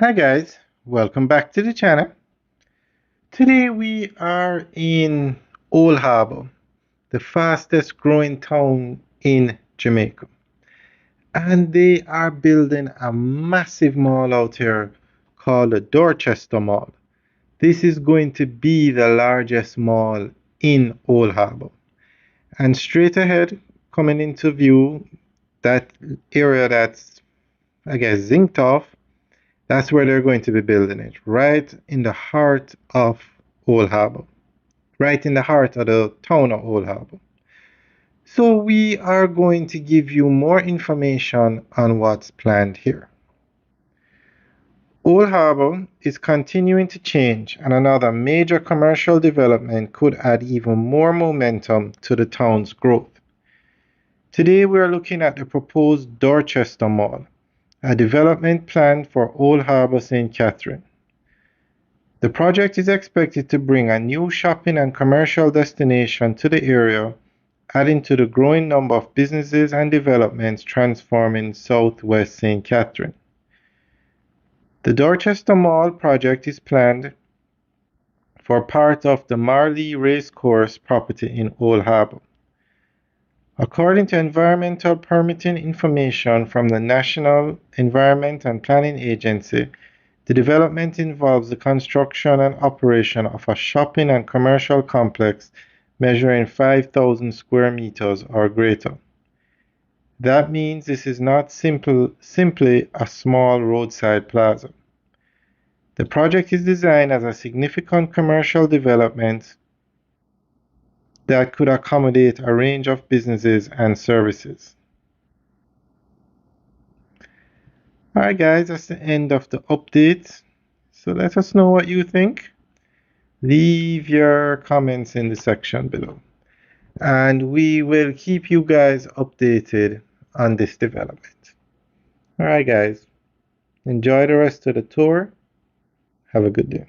Hi guys, welcome back to the channel. Today we are in Old Harbour, the fastest growing town in Jamaica. And they are building a massive mall out here called the Dorchester Mall. This is going to be the largest mall in Old Harbour. And straight ahead, coming into view, that area that's, I guess, zinked off. That's where they're going to be building it, right in the heart of Old Harbour, right in the heart of the town of Old Harbour. So we are going to give you more information on what's planned here. Old Harbour is continuing to change, and another major commercial development could add even more momentum to the town's growth. Today we are looking at the proposed Dorchester Mall, a development plan for Old Harbour St. Catherine. The project is expected to bring a new shopping and commercial destination to the area, adding to the growing number of businesses and developments transforming Southwest St. Catherine. The Dorchester Mall project is planned for part of the Marley Racecourse property in Old Harbour. According to environmental permitting information from the National Environment and Planning Agency, the development involves the construction and operation of a shopping and commercial complex measuring 5,000 square meters or greater. That means this is not simply a small roadside plaza. The project is designed as a significant commercial development that could accommodate a range of businesses and services. Alright guys, that's the end of the update. So let us know what you think. Leave your comments in the section below. And we will keep you guys updated on this development. Alright guys, enjoy the rest of the tour. Have a good day.